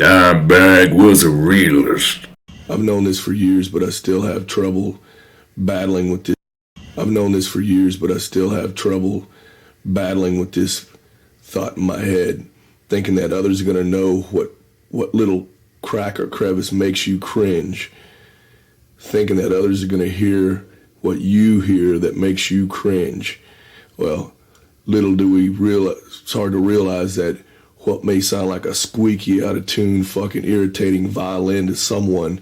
Dimebag was a realist. I've known this for years, but I still have trouble battling with this. I've known this for years, but I still have trouble battling with this thought in my head, thinking that others are gonna know what little crack or crevice makes you cringe, thinking that others are gonna hear what you hear that makes you cringe. Well, little do we realize, it's hard to realize that what may sound like a squeaky, out of tune, fucking irritating violin to someone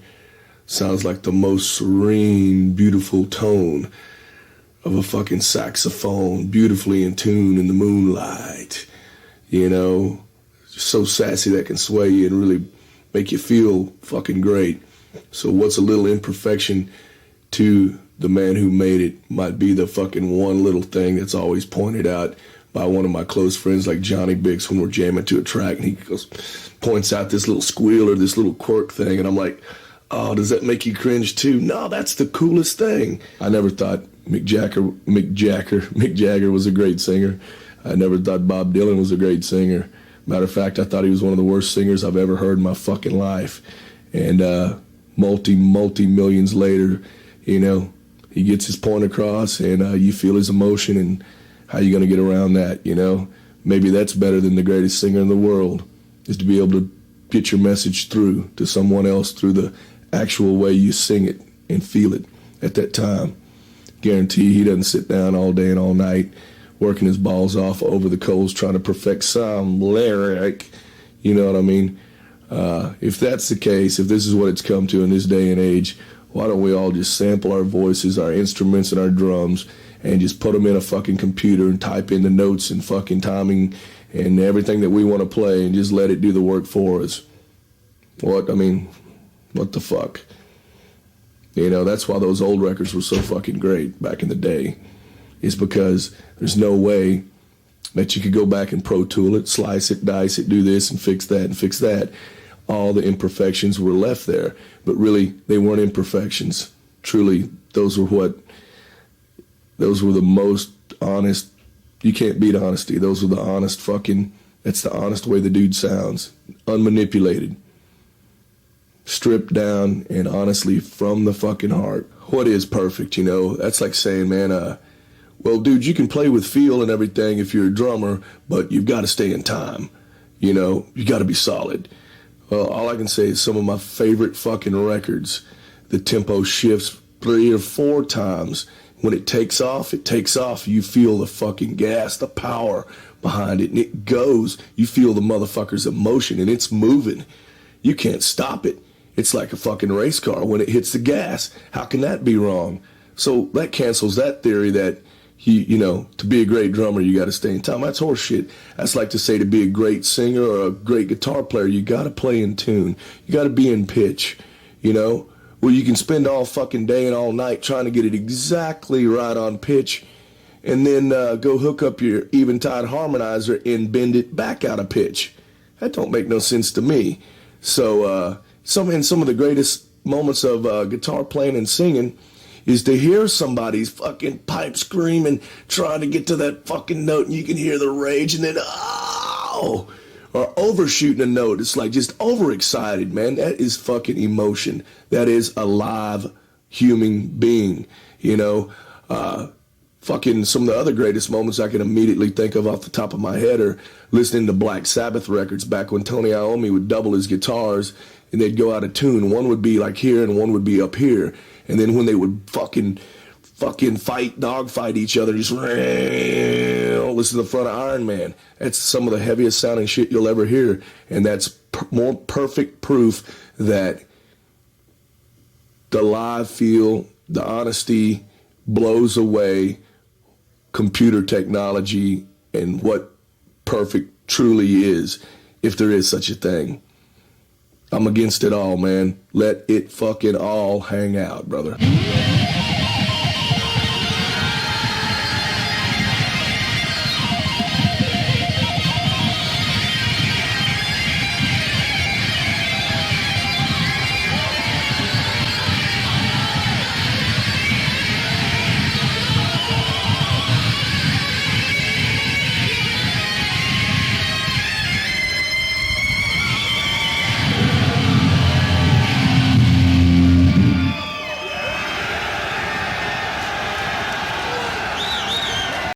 sounds like the most serene, beautiful tone of a fucking saxophone, beautifully in tune in the moonlight. You know, just so sassy that can sway you and really make you feel fucking great. So what's a little imperfection to the man who made it might be the fucking one little thing that's always pointed out by one of my close friends like Johnny Bix when we're jamming to a track, and he points out this little squeal or this little quirk thing, and I'm like, oh, does that make you cringe too? No, that's the coolest thing. I never thought Mick Jagger was a great singer. I never thought Bob Dylan was a great singer. Matter of fact, I thought he was one of the worst singers I've ever heard in my fucking life. And multi-millions later, you know, he gets his point across, and you feel his emotion, and how you going to get around that, you know? Maybe that's better than the greatest singer in the world, is to be able to get your message through to someone else through the actual way you sing it and feel it at that time. Guarantee he doesn't sit down all day and all night working his balls off over the coals trying to perfect some lyric, you know what I mean? If that's the case, if this is what it's come to in this day and age, why don't we all just sample our voices, our instruments, and our drums, and just put them in a fucking computer and type in the notes and fucking timing and everything that we want to play and just let it do the work for us? What the fuck? You know, that's why those old records were so fucking great back in the day. It's because there's no way that you could go back and Pro Tool it, slice it, dice it, do this and fix that and fix that. All the imperfections were left there, but really they weren't imperfections. Truly, those were the most honest. You can't beat honesty. Those were the honest fucking, that's the honest way the dude sounds. Unmanipulated. Stripped down and honestly from the fucking heart. What is perfect, you know? That's like saying, man, well, dude, you can play with feel and everything if you're a drummer, but you've got to stay in time. You know, you got to be solid. Well, all I can say is some of my favorite fucking records, the tempo shifts 3 or 4 times. When it takes off, it takes off. You feel the fucking gas, the power behind it, and it goes. You feel the motherfucker's emotion, and it's moving. You can't stop it. It's like a fucking race car when it hits the gas. How can that be wrong? So that cancels that theory that, you know, to be a great drummer, you got to stay in time. That's horseshit. That's like to say to be a great singer or a great guitar player, you got to play in tune. You got to be in pitch, you know? Well, you can spend all fucking day and all night trying to get it exactly right on pitch, and then go hook up your Eventide harmonizer and bend it back out of pitch. That don't make no sense to me. So some of the greatest moments of guitar playing and singing is to hear somebody's fucking pipe screaming, trying to get to that fucking note, and you can hear the rage, and then, oh, or overshooting a note. It's like just overexcited, man. That is fucking emotion. That is a live human being, you know? Fucking some of the other greatest moments I can immediately think of off the top of my head are listening to Black Sabbath records back when Tony Iommi would double his guitars and they'd go out of tune. One would be like here and one would be up here. And then when they would fucking dogfight each other, just listen to the front of Iron Man. That's some of the heaviest sounding shit you'll ever hear. And that's more perfect proof that the live feel, the honesty blows away computer technology and what perfect truly is, if there is such a thing. I'm against it all, man. Let it fucking all hang out, brother.